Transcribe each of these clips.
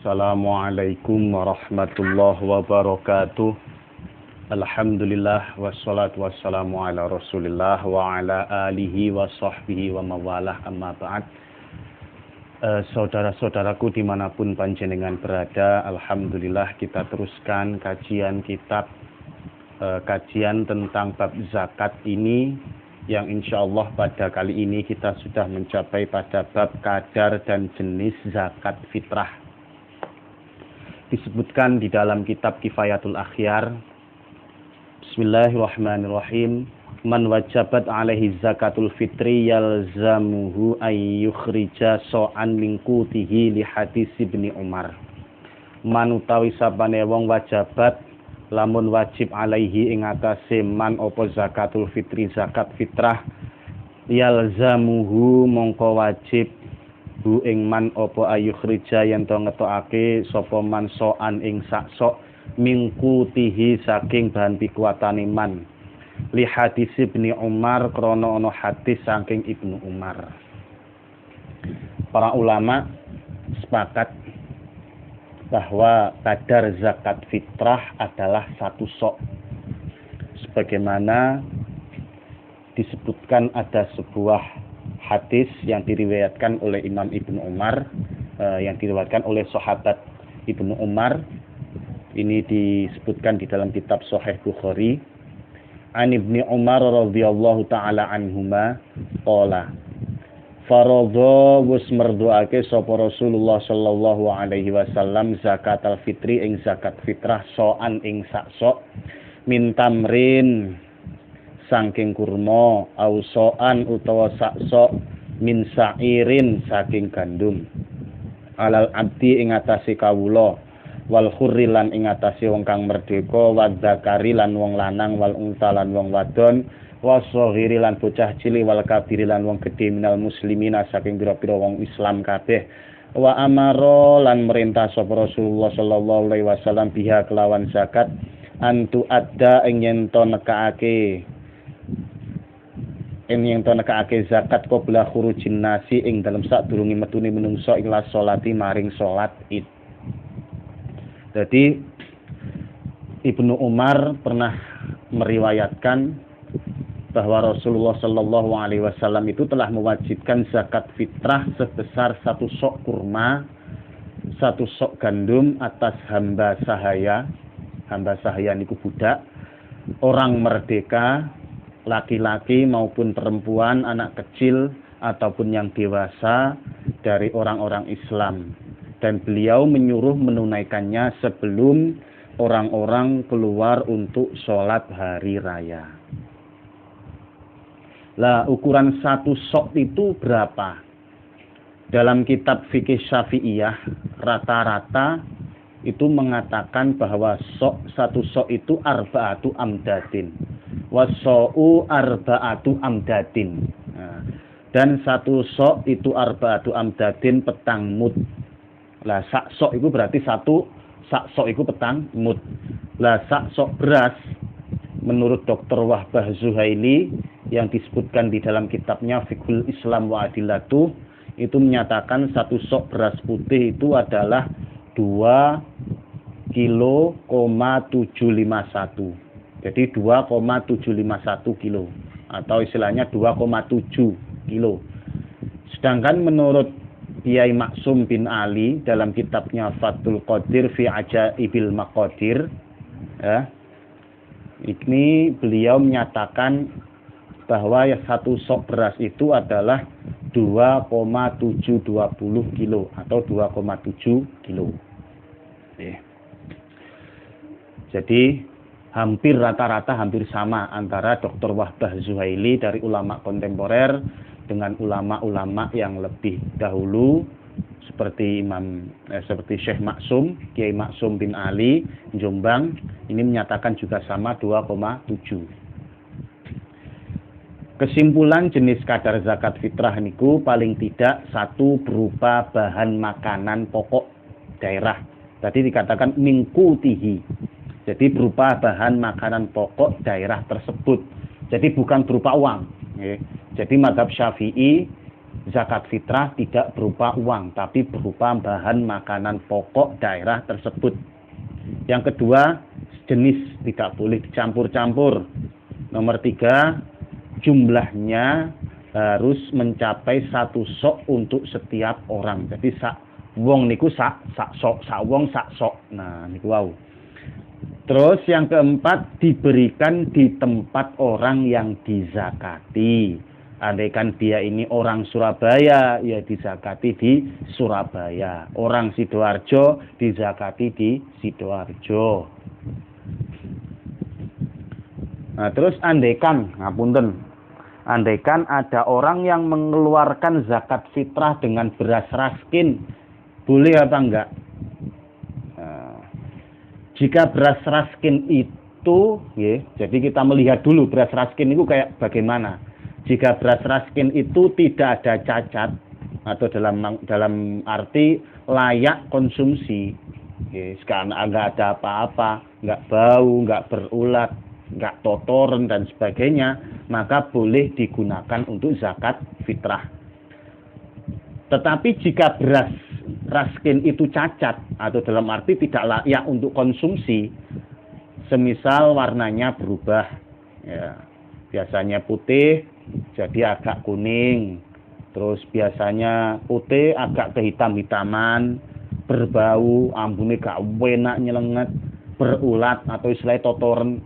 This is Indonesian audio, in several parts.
Assalamualaikum warahmatullahi wabarakatuh. Alhamdulillah wassalatu wassalamu ala Rasulillah wa ala alihi wa sahbihi wa mawalah, amma ba'd. Saudara-saudaraku dimanapun panjenengan berada, alhamdulillah kita teruskan kajian kitab kajian tentang bab zakat ini, yang insyaallah pada kali ini kita sudah mencapai pada bab kadar dan jenis zakat fitrah. Disebutkan di dalam kitab Kifayatul Akhyar, Bismillahirrahmanirrahim, man wajabat alaihi zakatul fitri yalzamuhu ay yukhrija so'an min qutihi li hadis Ibnu Umar. Man utawi sapane wong wajabat lamun wajib alaihi ing atase man apa zakatul fitri zakat fitrah, yalzamuhu mongko wajib hu ing man apa ayukhrija yen to ngetokake sapa man so'an ing sak sok mingkutihi saking bahan pikuatane man li hadis Ibnu Umar krana ana hadis saking Ibnu Umar. Para ulama sepakat bahwa kadar zakat fitrah adalah satu sok, sebagaimana disebutkan ada sebuah hadis yang diriwayatkan oleh Imam Ibnu Umar, yang diriwayatkan oleh sahabat Ibnu Umar. Ini disebutkan di dalam kitab Sahih Bukhari. An Ibnu Umar radhiyallahu taala anhuma qala faradha wis merduake sapa Rasulullah sallallahu alaihi wasallam zakatul fitri ing zakat fitrah so'an ing sak sok min tamrin saking kurma au so'an utawa sak sok min sa'irin saking gandum alal abdi ing atase kawula wal khurri lan ing atase wong kang merdeka wa dzakari lan wong lanang wal unsa lan wong wadon wasohiri lan bocah cilik wal kabiri lan wong gedhe minal muslimina saking pira-pira wong Islam kabeh. Wa amara lan merintah sapa Rasulullah sallallahu alaihi wasallam biha kelawan zakat antu adda ing yen to nekake zakat qabla khurujin nasi ing dalem sadurunge metune menungso ing las salati maring salat Id. Jadi Ibnu Umar pernah meriwayatkan bahwa Rasulullah Shallallahu Alaihi Wasallam itu telah mewajibkan zakat fitrah sebesar satu sok kurma, satu sok gandum atas hamba sahaya niku budak, orang merdeka, laki-laki maupun perempuan, anak kecil ataupun yang dewasa dari orang-orang Islam. Dan beliau menyuruh menunaikannya sebelum orang-orang keluar untuk sholat hari raya. Lah, ukuran satu sok itu berapa? Dalam kitab fikih Syafi'iyah rata-rata itu mengatakan bahwa satu sok itu arba'atu amdadin. Waso'u arba'atu amdadin. Nah, dan satu sok itu arba'atu amdadin petang mud. Lah sak sok itu berarti satu sak sok itu petang mud. Lah sak sok beras menurut Dr. Wahbah Zuhaili yang disebutkan di dalam kitabnya Fiqhul Islam wa Adillatuh, itu menyatakan satu sok beras putih itu adalah 2,751 kilo. Jadi 2,751 kilo atau istilahnya 2,7 kilo. Sedangkan menurut Kiai Maksum bin Ali dalam kitabnya Fathul Qadir fi Ajaibil Maqadir, ya, ini beliau menyatakan bahwa satu sok beras itu adalah 2,720 kilo atau 2,7 kilo. Jadi hampir rata-rata hampir sama antara Dr. Wahbah Zuhaili dari ulama kontemporer dengan ulama-ulama yang lebih dahulu seperti seperti Syekh Maksum, Kiai Maksum bin Ali Jombang, ini menyatakan juga sama 2,7. Kesimpulan jenis kadar zakat fitrah niku paling tidak satu berupa bahan makanan pokok daerah. Tadi dikatakan mingkutihi. Jadi berupa bahan makanan pokok daerah tersebut. Jadi bukan berupa uang. Jadi mazhab Syafi'i zakat fitrah tidak berupa uang, tapi berupa bahan makanan pokok daerah tersebut. Yang kedua, jenis, tidak boleh dicampur-campur. Nomor 3, jumlahnya harus mencapai 1 sok untuk setiap orang. Jadi sak wong niku sak sok, sak wong sak sok. Nah, niku wau. Terus yang keempat, diberikan di tempat orang yang dizakati. Andaikan dia ini orang Surabaya, ya dizakati di Surabaya. Orang Sidoarjo, dizakati di Sidoarjo. Nah, terus andaikan ada orang yang mengeluarkan zakat fitrah dengan beras raskin, boleh apa enggak? Nah, jika beras raskin itu, ya, jadi kita melihat dulu beras raskin itu kayak bagaimana. Jika beras raskin itu tidak ada cacat atau dalam arti layak konsumsi, yes, karena nggak ada apa-apa, nggak bau, nggak berulat, nggak totoren dan sebagainya, maka boleh digunakan untuk zakat fitrah. Tetapi jika beras raskin itu cacat atau dalam arti tidak layak untuk konsumsi, semisal warnanya berubah, ya, biasanya putih jadi agak kuning, terus biasanya putih agak kehitam-hitaman, berbau, ambune gak enak nyelenget, berulat atau istilah totoren.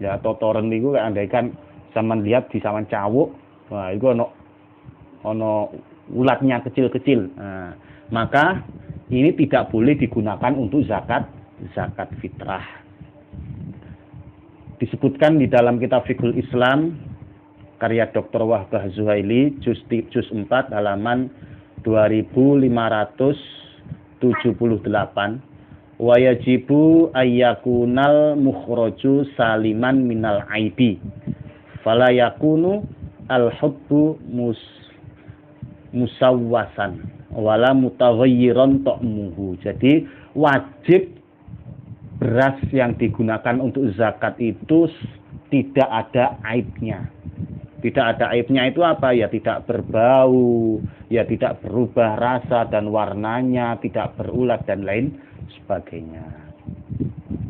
Ya, totoren niku andaikan sampean lihat di sawan cawuk, wah iku ono ulatnya kecil-kecil. Nah, maka ini tidak boleh digunakan untuk zakat fitrah. Disebutkan di dalam kitab Fiqhul Islam karya Dr. Wahbah Zuhaili juz 4 halaman 2578, wa yajibu ayyakunal mukhraju saliman minal aibi fala yakunu al hubbu musawwasan wala mutaghayyiran ta'muhu. Jadi wajib beras yang digunakan untuk zakat itu tidak ada aibnya. Tidak ada aibnya itu apa? Ya tidak berbau, ya tidak berubah rasa dan warnanya, tidak berulat dan lain sebagainya.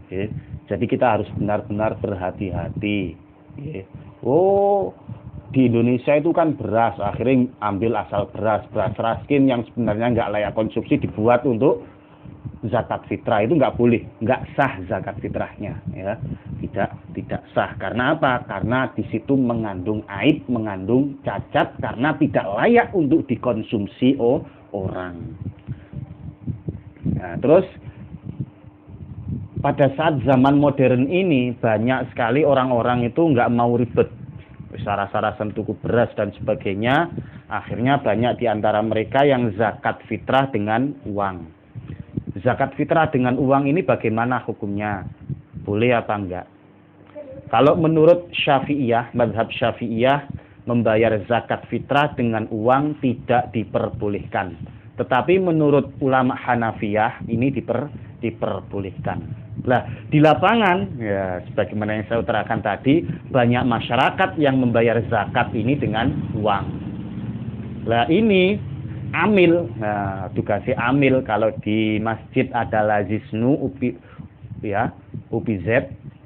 Oke. Jadi kita harus benar-benar berhati-hati. Oke. Oh, di Indonesia itu kan beras, akhirnya ambil asal beras raskin yang sebenarnya nggak layak konsumsi dibuat untuk zakat fitrah, itu nggak boleh, nggak sah zakat fitrahnya, ya, tidak sah. Karena apa? Karena di situ mengandung aib, mengandung cacat, karena tidak layak untuk dikonsumsi orang. Nah, terus pada saat zaman modern ini banyak sekali orang-orang itu nggak mau ribet, saras-sarasan tuku beras dan sebagainya. Akhirnya banyak di antara mereka yang zakat fitrah dengan uang. Zakat fitrah dengan uang ini bagaimana hukumnya? Boleh apa enggak? Kalau menurut Syafi'iyah, mazhab Syafi'iyah, membayar zakat fitrah dengan uang tidak diperbolehkan. Tetapi menurut ulama Hanafiyah ini diperbolehkan. Nah, di lapangan, ya sebagaimana yang saya utarakan tadi, banyak masyarakat yang membayar zakat ini dengan uang. Nah, ini amil, nah tugasnya amil. Kalau di masjid ada lazisnu UPZ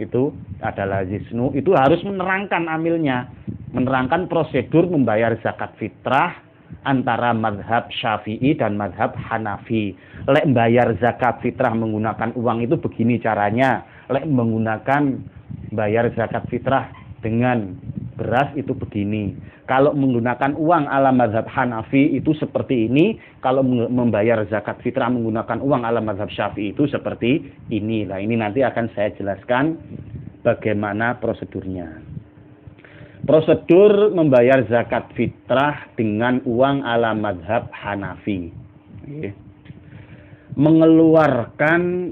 itu ada lazisnu, itu harus menerangkan amilnya, menerangkan prosedur membayar zakat fitrah antara mazhab Syafi'i dan mazhab Hanafi. Lek bayar zakat fitrah menggunakan uang itu begini caranya, lek menggunakan bayar zakat fitrah dengan beras itu begini. Kalau menggunakan uang ala mazhab Hanafi itu seperti ini. Kalau membayar zakat fitrah menggunakan uang ala mazhab Syafi'i itu seperti ini. Nah, ini nanti akan saya jelaskan bagaimana prosedurnya. Prosedur membayar zakat fitrah dengan uang ala mazhab Hanafi. Mengeluarkan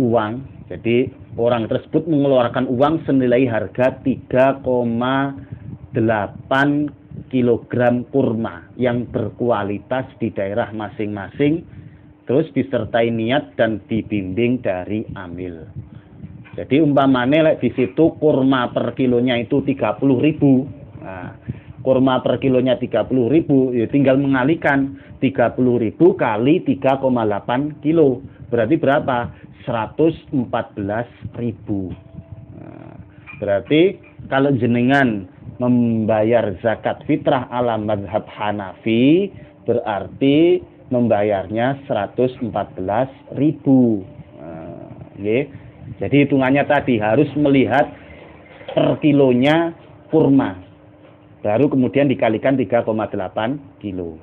uang, jadi orang tersebut mengeluarkan uang senilai harga 3,8 kilogram kurma yang berkualitas di daerah masing-masing, terus disertai niat dan dibimbing dari amil. Jadi umpamanya di situ kurma per kilonya itu 30.000. Nah, kurma per kilonya 30.000, ya tinggal mengalihkan 30.000 kali 3,8 kilo. Berarti berapa? 114.000. Nah, berarti kalau jenengan membayar zakat fitrah ala mazhab Hanafi, berarti membayarnya 114.000. Nah, jadi hitungannya tadi harus melihat per kilonya kurma. Baru kemudian dikalikan 3,8 kilo.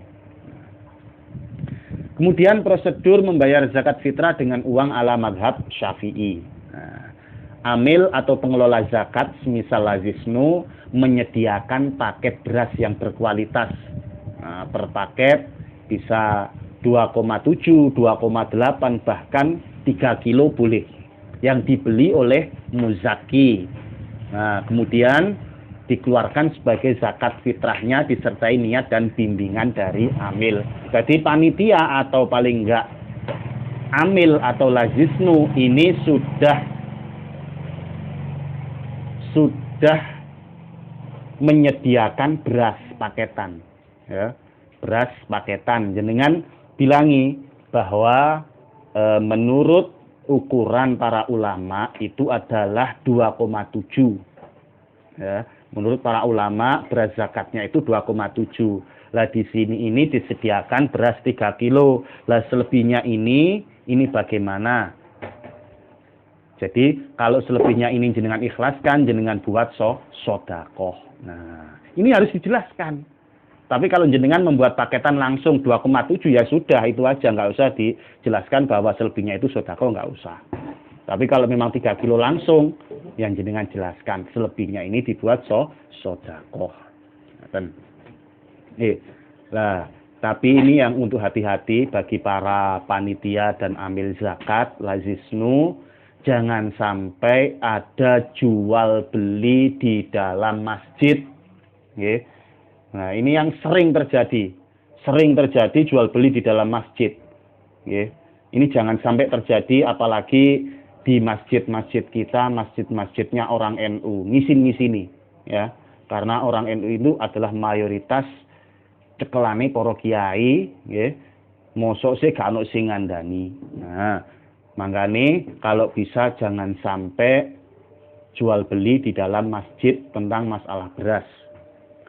Kemudian prosedur membayar zakat fitrah dengan uang ala mazhab Syafi'i. Nah, amil atau pengelola zakat semisal Lazisnu menyediakan paket beras yang berkualitas. Nah, per paket bisa 2,7, 2,8 bahkan 3 kilo boleh. Yang dibeli oleh muzaki. Nah, kemudian dikeluarkan sebagai zakat fitrahnya disertai niat dan bimbingan dari amil. Jadi panitia atau paling enggak amil atau lazisnu ini sudah menyediakan beras paketan, ya. Beras paketan. Jenengan bilangi bahwa menurut ukuran para ulama itu adalah 2,7. Ya. Menurut para ulama beras zakatnya itu 2,7. Lah di sini ini disediakan beras 3 kilo. Lah selebihnya ini bagaimana? Jadi kalau selebihnya ini jenengan ikhlaskan, jenengan buat sodakoh. Nah, ini harus dijelaskan. Tapi kalau jenengan membuat paketan langsung 2,7 ya sudah itu aja, nggak usah dijelaskan bahwa selebihnya itu sodakoh, nggak usah. Tapi kalau memang 3 kilo langsung, yang jenengan jelaskan selebihnya ini dibuat sodakoh. Nah, tapi ini yang untuk hati-hati bagi para panitia dan amil zakat, lazisnu, jangan sampai ada jual beli di dalam masjid. Nah, ini yang sering terjadi jual beli di dalam masjid. Ini jangan sampai terjadi, apalagi di masjid-masjid kita, masjid-masjidnya orang NU, ngisin-ngisini, ya. Karena orang NU itu adalah mayoritas cekelane para kiai, nggih. Mosok sih gak ono sing ngandani. Nah, makanya kalau bisa jangan sampai jual beli di dalam masjid tentang masalah beras.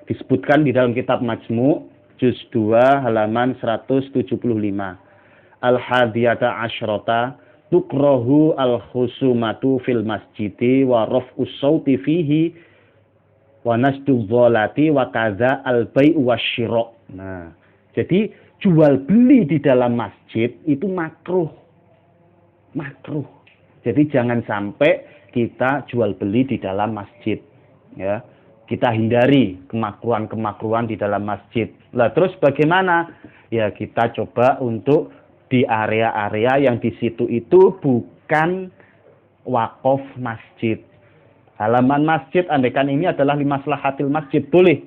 Disebutkan di dalam kitab Majmu' juz 2 halaman 175. Al-hadiyata asyrata tukrahu al-khusumatu fil masjidi wa raf'us sauti fihi wa nasdu dhalati wa kadza al-bai'u wasyira'. Nah, jadi jual beli di dalam masjid itu makruh. Jadi jangan sampai kita jual beli di dalam masjid, ya. Kita hindari kemakruhan-kemakruhan di dalam masjid. Lah terus bagaimana? Ya kita coba untuk di area-area yang di situ itu bukan wakaf masjid. Halaman masjid andaikan ini adalah limaslahatil masjid, boleh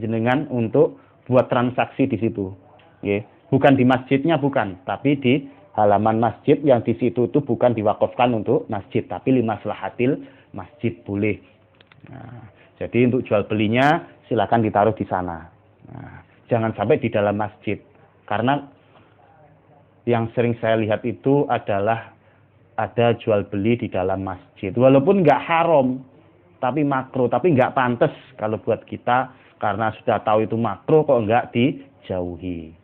jenengan untuk buat transaksi di situ. Bukan di masjidnya, bukan, tapi di halaman masjid yang di situ itu bukan diwakafkan untuk masjid, tapi limaslahatil masjid boleh. Nah, jadi untuk jual belinya silakan ditaruh di sana. Nah, jangan sampai di dalam masjid, karena yang sering saya lihat itu adalah ada jual beli di dalam masjid. Walaupun nggak haram, tapi makruh, tapi nggak pantas kalau buat kita, karena sudah tahu itu makruh kok nggak dijauhi.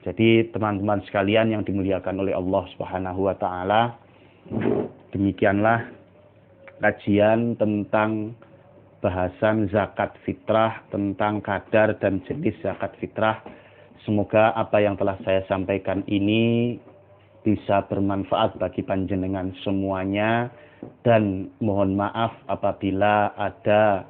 Jadi teman-teman sekalian yang dimuliakan oleh Allah Subhanahu wa taala, demikianlah kajian tentang bahasan zakat fitrah, tentang kadar dan jenis zakat fitrah. Semoga apa yang telah saya sampaikan ini bisa bermanfaat bagi panjenengan semuanya, dan mohon maaf apabila ada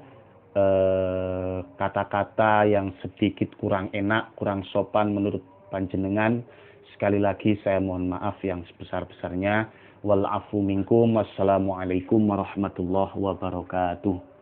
kata-kata yang sedikit kurang enak, kurang sopan menurut panjenengan. Sekali lagi saya mohon maaf yang sebesar-besarnya. Wal afu minkum. Wassalamualaikum warahmatullahi wabarakatuh.